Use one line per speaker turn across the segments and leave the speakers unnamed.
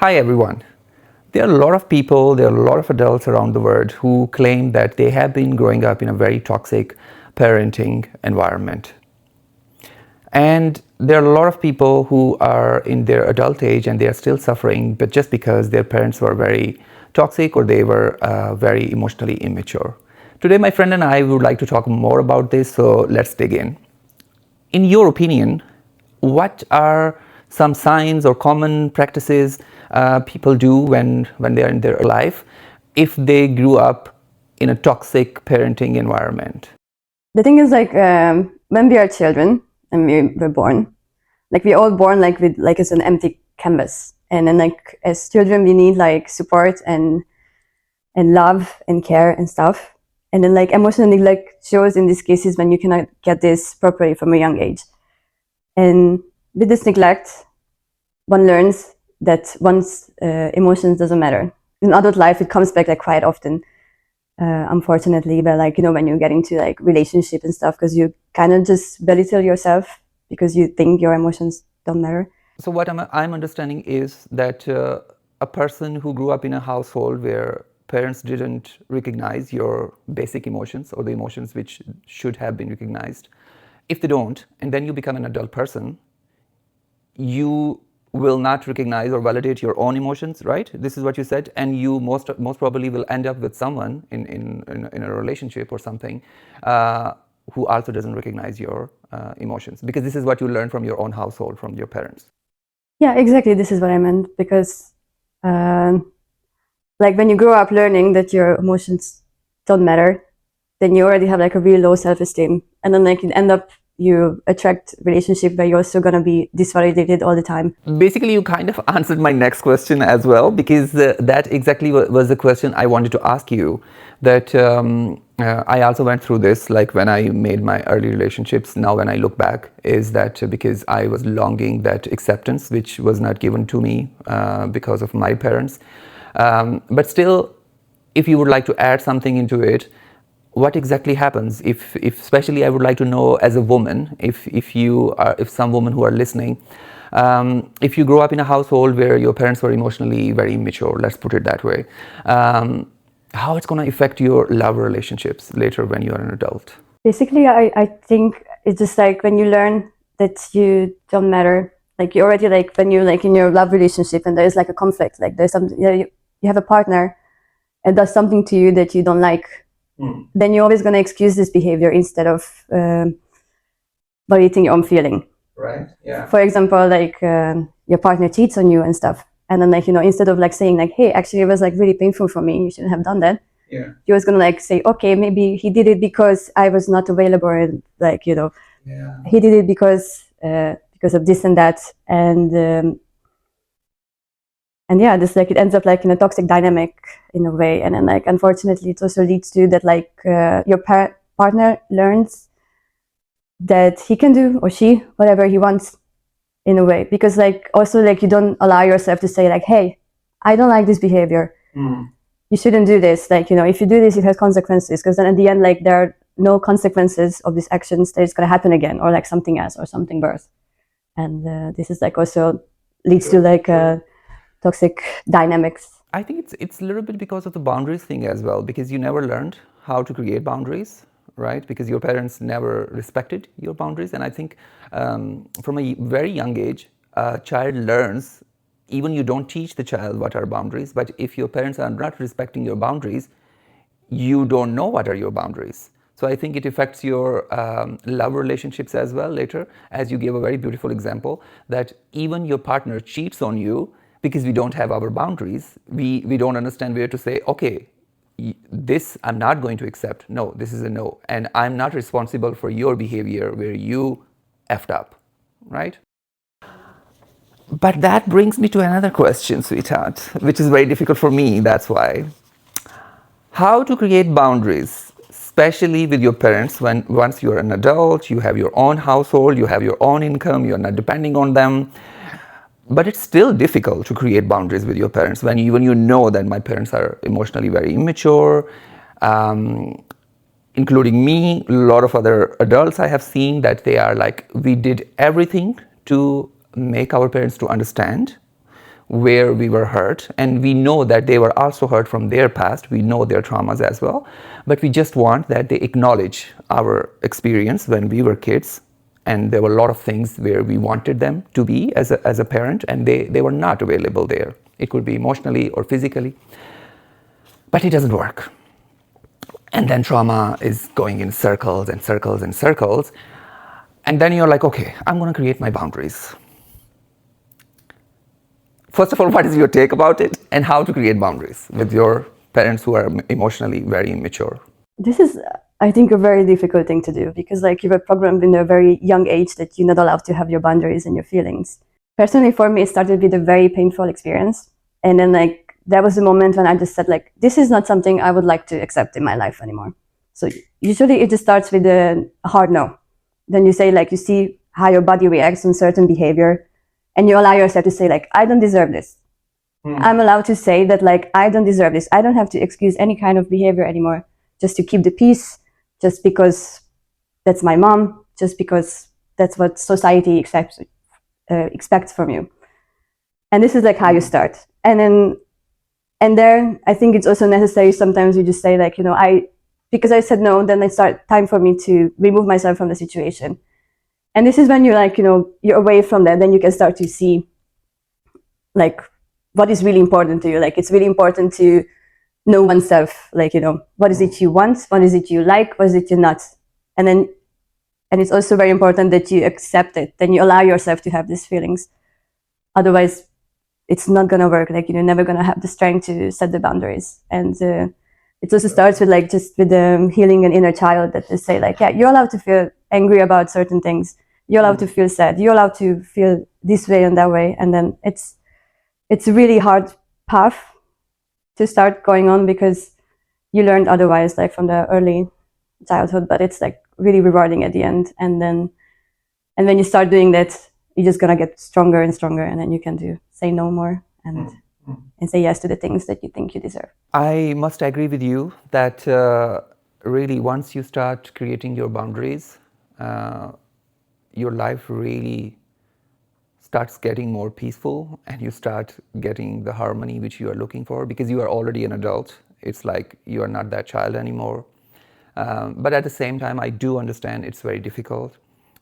Hi everyone. There are a lot of people, there are a lot of adults around the world who claim that they have been growing up in a very toxic parenting environment. And there are a lot of people who are in their adult age and they are still suffering, but just because their parents were very toxic or they were very emotionally immature. Today, my friend and I would like to talk more about this, so let's dig in. In your opinion, what are some signs or common practices people do when they're in their life if they grew up in a toxic parenting environment?
The thing is, when we are children and we're born, we're all born with as an empty canvas, and then as children we need support and love and care and stuff, and then emotional neglect shows in these cases when you cannot get this properly from a young age. And with this neglect, one learns that one's emotions doesn't matter. In adult life, it comes back quite often, unfortunately. But when you get into relationship and stuff, because you kind of just belittle yourself because you think your emotions don't matter.
So what I'm understanding is that a person who grew up in a household where parents didn't recognize your basic emotions or the emotions which should have been recognized, if they don't, and then you become an adult person, you will not recognize or validate your own emotions, right? This is what you said, and you most probably will end up with someone in a relationship or something who also doesn't recognize your emotions, because this is what you learn from your own household, from your parents.
Yeah, exactly. This is what I meant, because when you grow up learning that your emotions don't matter, then you already have a really low self-esteem, and then you end up you attract relationship where you're also going to be disvalidated all the time.
Basically, you kind of answered my next question as well, because that exactly was the question I wanted to ask you. That I also went through this, when I made my early relationships. Now when I look back, is that because I was longing that acceptance which was not given to me because of my parents. But still, if you would like to add something into it, what exactly happens if especially I would like to know, as a woman, if some women who are listening, if you grow up in a household where your parents were emotionally very immature, let's put it that way, how it's going to affect your love relationships later when you are an adult?
Basically, I think it's just when you learn that you don't matter, you already when you're in your love relationship and there's a conflict, there's something, you have a partner and does something to you that you don't like. Then you're always going to excuse this behavior instead of validating your own feeling.
Right. Yeah.
For example, your partner cheats on you and stuff, and then instead of saying hey, actually it was really painful for me, you shouldn't have done that.
Yeah.
You're always going to say, okay, maybe he did it because I was not available, and
Yeah.
he did it because of this and that, and yeah, this it ends up in a toxic dynamic in a way, and then unfortunately it also leads to that your partner learns that he can do, or she, whatever he wants in a way, because also you don't allow yourself to say hey, I don't like this behavior. You shouldn't do this. If you do this, it has consequences, because then at the end there are no consequences of these actions, that it's going to happen again, or something else, or something worse. And this is also leads to toxic dynamics.
I think it's a little bit because of the boundaries thing as well, because you never learned how to create boundaries, right? Because your parents never respected your boundaries. And I think from a very young age, a child learns, even you don't teach the child what are boundaries, but if your parents are not respecting your boundaries, you don't know what are your boundaries. So I think it affects your love relationships as well later, as you gave a very beautiful example, that even your partner cheats on you because we don't have our boundaries. We don't understand where to say, okay, this I'm not going to accept. No, this is a no. And I'm not responsible for your behavior where you effed up, right? But that brings me to another question, sweetheart, which is very difficult for me, that's why. How to create boundaries, especially with your parents, when once you're an adult, you have your own household, you have your own income, you're not depending on them. But it's still difficult to create boundaries with your parents when you know that my parents are emotionally very immature, including me. A lot of other adults I have seen that they are we did everything to make our parents to understand where we were hurt, and we know that they were also hurt from their past. We know their traumas as well, but we just want that they acknowledge our experience when we were kids, and there were a lot of things where we wanted them to be as a parent, and they were not available there. It could be emotionally or physically, but it doesn't work. And then trauma is going in circles and circles and circles, and then you're like, okay, I'm going to create my boundaries. First of all, what is your take about it, and how to create boundaries with your parents who are emotionally very immature?
This is, I think, a very difficult thing to do, because like you were programmed in a very young age that you're not allowed to have your boundaries and your feelings. Personally, for me, it started with a very painful experience. And then like there was a moment when I just said like, this is not something I would like to accept in my life anymore. So usually it just starts with a hard no. Then you say like, you see how your body reacts on certain behavior, and you allow yourself to say like, I don't deserve this. I'm allowed to say that like, I don't deserve this. I don't have to excuse any kind of behavior anymore just to keep the peace, just because that's my mom, just because that's what society expects from you. And this is like how you start. And there, I think it's also necessary sometimes you just say like, you know, because I said no, then it's time for me to remove myself from the situation. And this is when you're like, you know, you're away from that, then you can start to see like what is really important to you. Like it's really important to know oneself, like, you know, what is it you want, what is it you like, what is it you're not. And it's also very important that you accept it, then you allow yourself to have these feelings. Otherwise, it's not gonna work. Like you're never gonna have the strength to set the boundaries. And it also starts with like just with healing an inner child, that just say like, yeah, you're allowed to feel angry about certain things. You're allowed to feel sad. You're allowed to feel this way and that way. And then it's a really hard path to start going on, because you learned otherwise, like from the early childhood, but it's like really rewarding at the end. And when you start doing that, you're just gonna get stronger and stronger, and then you can say no more and say yes to the things that you think you deserve.
I must agree with you that really once you start creating your boundaries, your life really starts getting more peaceful, and you start getting the harmony which you are looking for, because you are already an adult. It's like you are not that child anymore. But at the same time, I do understand it's very difficult.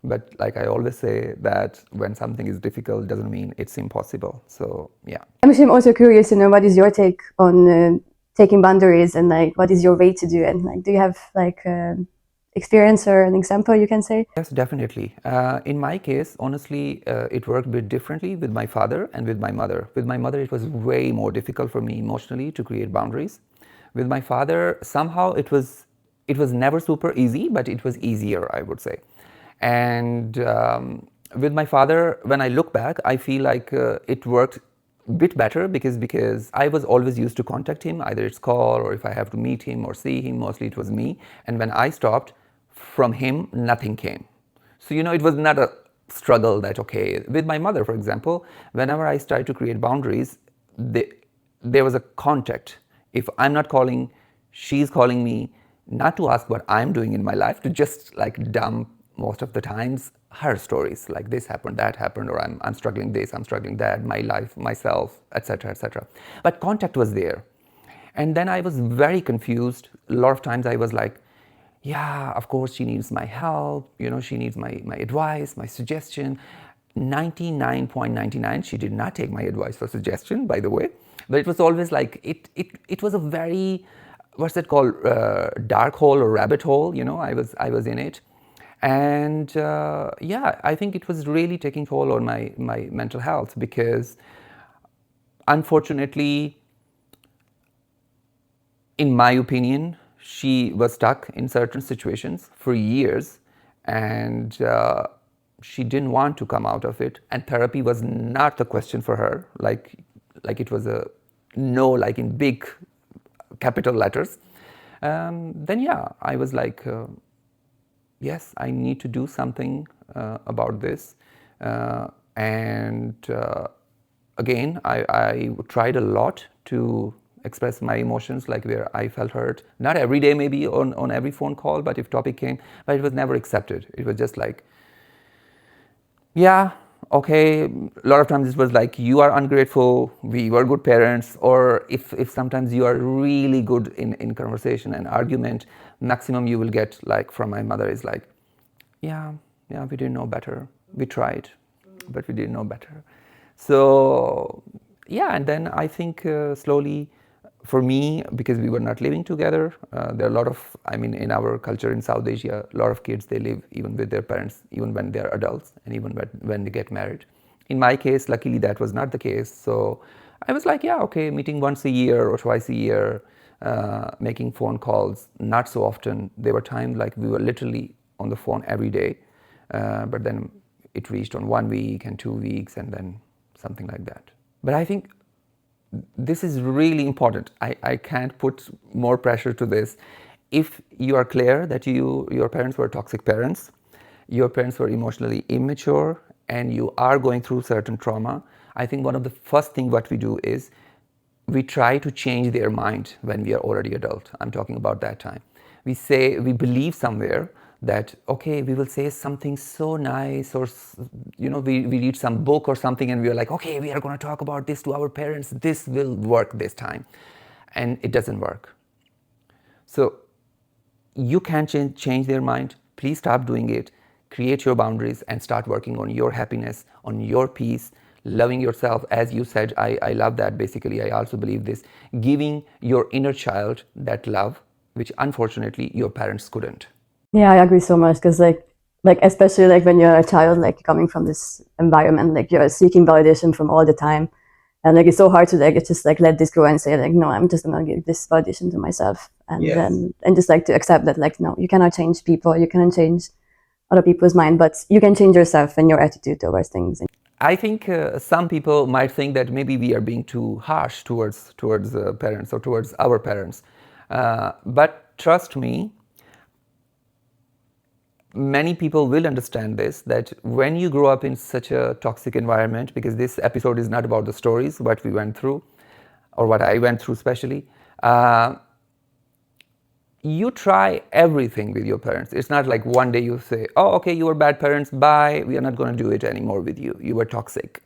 But like I always say, that when something is difficult doesn't mean it's impossible. So yeah.
I'm also curious to know, what is your take on taking boundaries, and like what is your way to do it? And like, do you have like experience or an example you can say?
Yes, definitely. In my case, honestly, it worked a bit differently with my father and with my mother. With my mother, it was way more difficult for me emotionally to create boundaries. With my father, somehow it was never super easy, but it was easier, I would say. And with my father, when I look back, I feel like it worked a bit better, because I was always used to contact him, either it's call or if I have to meet him or see him, mostly it was me. And when I stopped, from him, nothing came. So, you know, it was not a struggle that, okay, with my mother, for example, whenever I started to create boundaries, there was a contact. If I'm not calling, she's calling me, not to ask what I'm doing in my life, to just like dump most of the times her stories, like this happened, that happened, or I'm struggling this, I'm struggling that, my life, myself, etc., etc. But contact was there. And then I was very confused. A lot of times I was like, yeah, of course she needs my help, you know, she needs my advice, my suggestion. 99.99, she did not take my advice or suggestion, by the way. But it was always like, it was a very, what's that called, dark hole or rabbit hole, you know, I was in it. And yeah, I think it was really taking toll on my mental health, because unfortunately, in my opinion, she was stuck in certain situations for years, and she didn't want to come out of it. And therapy was not the question for her, like it was a no, like in big capital letters. Then yeah, I was like, yes, I need to do something about this. And again, I tried a lot to express my emotions, like where I felt hurt. Not every day, maybe on every phone call, but if topic came, but it was never accepted. It was just like, yeah, okay, a lot of times it was like, you are ungrateful, we were good parents, or if sometimes you are really good in conversation and argument, maximum you will get like from my mother is like, yeah, we didn't know better, we tried, but we didn't know better. So yeah, and then I think slowly, for me, because we were not living together, there are a lot of, I mean, in our culture in South Asia, a lot of kids, they live even with their parents, even when they're adults, and even when they get married. In my case, luckily, that was not the case. So I was like, yeah, okay, meeting once a year or twice a year, making phone calls, not so often. There were times like we were literally on the phone every day, but then it reached on 1 week and 2 weeks and then something like that. But I think this is really important. I can't put more pressure to this. If you are clear that your parents were toxic parents, your parents were emotionally immature, and you are going through certain trauma, I think one of the first thing what we do is we try to change their mind when we are already adult. I'm talking about that time. We believe somewhere that, okay, we will say something so nice, or we read some book or something and we are like, okay, we are going to talk about this to our parents, this will work this time, and it doesn't work. So you can change their mind. Please stop doing it. Create your boundaries and start working on your happiness, on your peace, loving yourself. As you said, I love that. Basically, I also believe this, giving your inner child that love, which unfortunately your parents couldn't.
Yeah, I agree so much because like especially like when you're a child, like coming from this environment, like you're seeking validation from all the time, and like it's so hard to like just like let this go and say like, no, I'm just gonna give this validation to myself, and
Yes.
then and just like to accept that like, no, you cannot change people, you cannot change other people's mind, but you can change yourself and your attitude towards things.
I think some people might think that maybe we are being too harsh towards parents or towards our parents, but trust me, many people will understand this, that when you grow up in such a toxic environment, because this episode is not about the stories what we went through or what I went through especially, you try everything with your parents. It's not like one day you say, oh, okay, you were bad parents, bye, we are not going to do it anymore with you, you were toxic.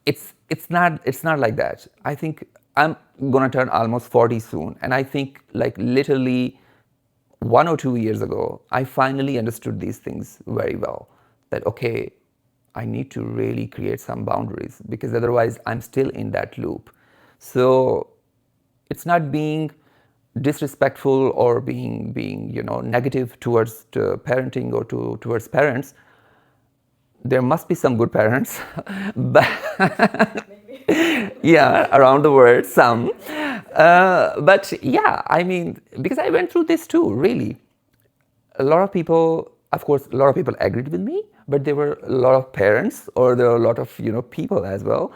It's not like that. I think I'm going to turn almost 40 soon, and I think like literally 1 or 2 years ago, I finally understood these things very well. That, okay, I need to really create some boundaries, because otherwise I'm still in that loop. So it's not being disrespectful or being negative towards parenting or towards parents. There must be some good parents, but yeah, around the world, some. But yeah, I mean, because I went through this too, really. A lot of people, of course, a lot of people agreed with me, but there were a lot of parents, or there were a lot of people as well.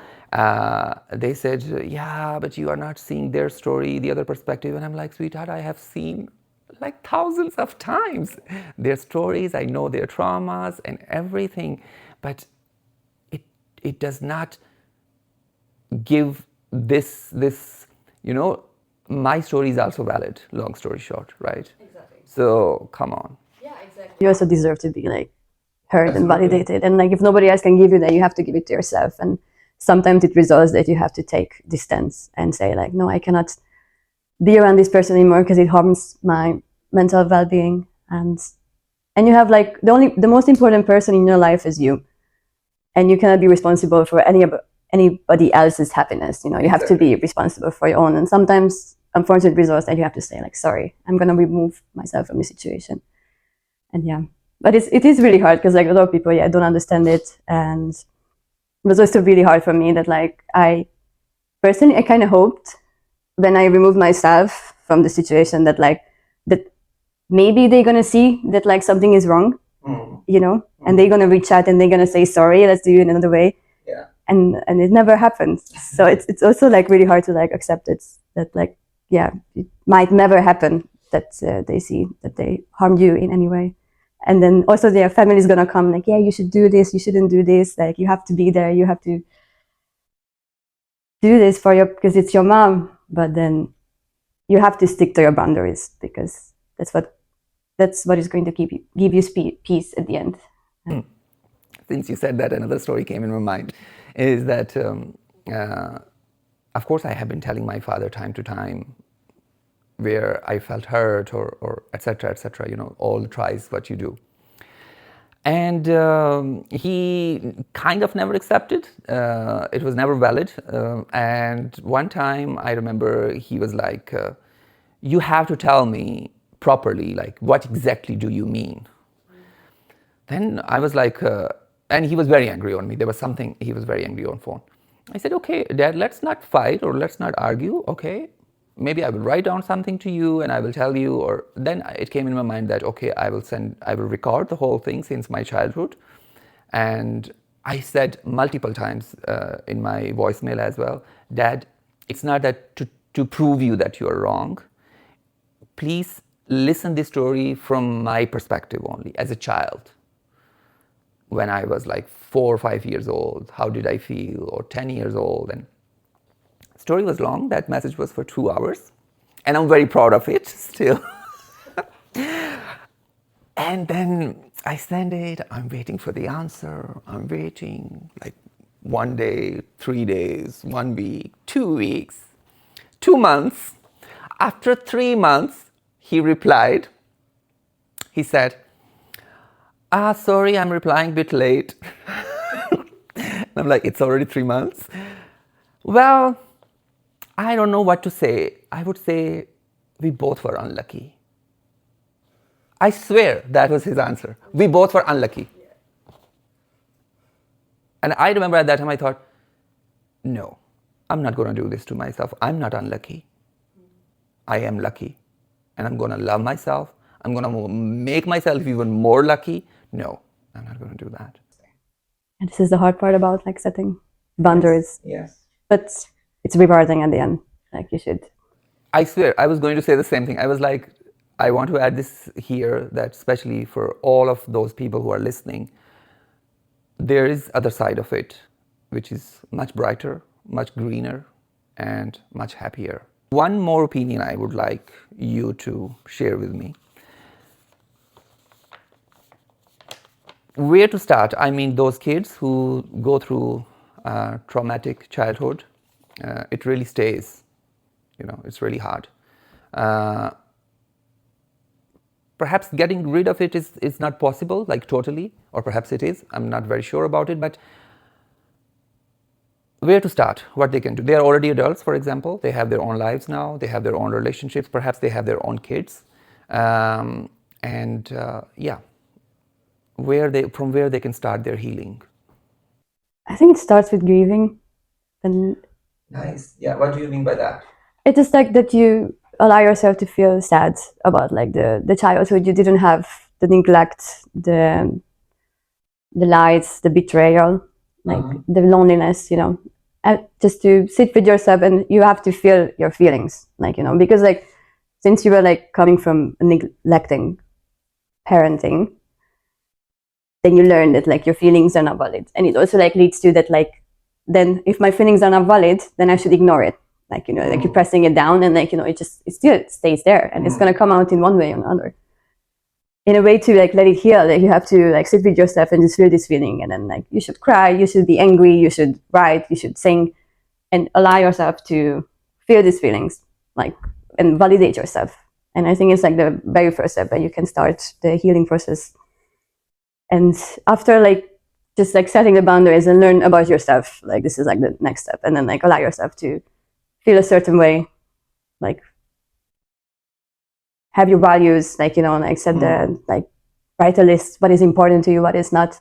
They said, yeah, but you are not seeing their story, the other perspective. And I'm like, sweetheart, I have seen like thousands of times their stories. I know their traumas and everything, but it does not give this my story is also valid, long story short, right?
Exactly.
So come on.
Yeah, exactly. You also deserve to be like heard and
Absolutely.
validated, and like if nobody else can give you that, you have to give it to yourself. And sometimes it results that you have to take distance and say like, no, I cannot be around this person anymore because it harms my mental well-being. And you have like the most important person in your life is you, and you cannot be responsible for anybody else's happiness. You have to be responsible for your own. And sometimes unfortunate results that you have to say like, sorry, I'm gonna remove myself from the situation. And yeah, but it is really hard because like a lot of people don't understand it. And it was also really hard for me that like I personally, I kind of hoped when I removed myself from the situation that like that maybe they're gonna see that like something is wrong, and they're gonna reach out and they're gonna say sorry, let's do it another way.
Yeah.
And it never happens. So it's also like really hard to like accept it, that like it might never happen that they see that they harmed you in any way. And then also their family is gonna come like, yeah, you should do this, you shouldn't do this, like you have to be there, you have to do this because it's your mom. But then you have to stick to your boundaries, because that's what is going to give you peace at the end.
Since you said that, another story came in my mind, is that, of course, I have been telling my father time to time where I felt hurt or et cetera, all the tries what you do. And he kind of never accepted. It was never valid. And one time I remember he was like, you have to tell me properly, like, what exactly do you mean? Then I was like, and he was very angry on me. There was something, he was very angry on phone. I said, okay, Dad, let's not fight or let's not argue, okay? Maybe I will write down something to you and I will tell you, or then it came in my mind that, okay, I will record the whole thing since my childhood. And I said multiple times in my voicemail as well, Dad, it's not that to prove you that you're wrong. Please listen this story from my perspective only, as a child. When I was like 4 or 5 years old, how did I feel, or 10 years old, and the story was long. That message was for 2 hours, and I'm very proud of it still. And then I send it, I'm waiting for the answer, I'm waiting like 1 day, 3 days, 1 week, 2 weeks, 2 months. After 3 months, he replied, he said, sorry, I'm replying a bit late. And I'm like, it's already 3 months? Well, I don't know what to say. I would say we both were unlucky. I swear that was his answer. We both were unlucky. And I remember at that time I thought, no, I'm not going to do this to myself. I'm not unlucky. I am lucky. And I'm going to love myself. I'm going to make myself even more lucky. No, I'm not going to do that.
And this is the hard part about like setting boundaries.
Yes.
But it's rewarding at the end. Like you should.
I swear, I was going to say the same thing. I was like, I want to add this here, that especially for all of those people who are listening, there is other side of it, which is much brighter, much greener, and much happier. One more opinion I would like you to share with me. Where to start? I mean, those kids who go through traumatic childhood, it really stays. It's really hard. Perhaps getting rid of it is not possible, like totally, or perhaps it is. I'm not very sure about it, but where to start, what they can do. They are already adults, for example. They have their own lives now. They have their own relationships. Perhaps they have their own kids. From where they can start their healing.
I think it starts with grieving. And
nice. Yeah. What do you mean by that?
It is like that you allow yourself to feel sad about like the childhood you didn't have, the neglect, the lies, the betrayal, like the loneliness, and just to sit with yourself, and you have to feel your feelings, like, because like since you were like coming from neglecting parenting, then you learn that like your feelings are not valid, and it also like leads to that like, then if my feelings are not valid, then I should ignore it, like like you're pressing it down, and like it still stays there, and it's gonna come out in one way or another. In a way to like let it heal, like you have to like sit with yourself and just feel this feeling, and then like you should cry, you should be angry, you should write, you should sing, and allow yourself to feel these feelings, like, and validate yourself. And I think it's like the very first step that you can start the healing process. And after like just like setting the boundaries and learn about yourself, like this is like the next step, and then like allow yourself to feel a certain way, like have your values, like like set the like write a list, what is important to you, what is not.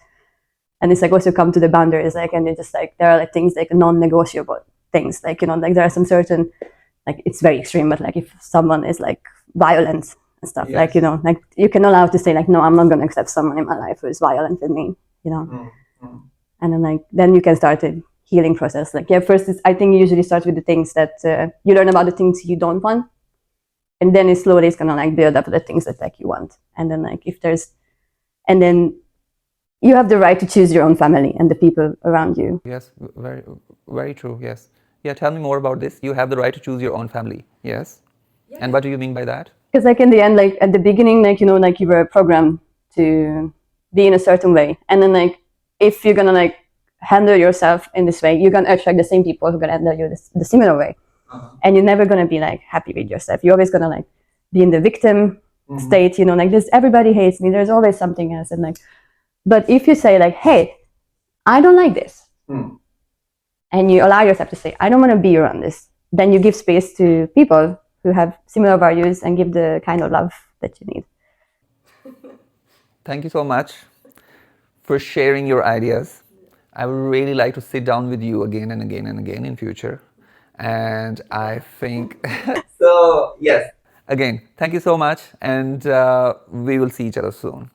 And it's like also come to the boundaries, like, and it's just like there are like things like non-negotiable things, like like there are some certain, like it's very extreme, but like if someone is like violent and stuff, yes, like like you can allow to say like, no, I'm not going to accept someone in my life who is violent with me, and then like then you can start a healing process. Like first I think you usually start with the things that you learn about, the things you don't want, and then it slowly is gonna like build up the things that like you want. And then like and then you have the right to choose your own family and the people around you.
Yes, very, very true. Yes. Yeah, tell me more about this. You have the right to choose your own family. Yes. Yeah. And what do you mean by that?
Because like in the end, like at the beginning, like like you were programmed to be in a certain way, and then like if you're gonna like handle yourself in this way, you're gonna attract the same people who are gonna handle you the similar way. And you're never gonna be like happy with yourself. You're always gonna like be in the victim state, you know, like this, everybody hates me, there's always something else. And like, but if you say like, hey, I don't like this, and you allow yourself to say, I don't want to be around this, then you give space to people who have similar values and give the kind of love that you need.
Thank you so much for sharing your ideas. I would really like to sit down with you again and again and again in future. And I think so. Yes. Again, thank you so much, and we will see each other soon.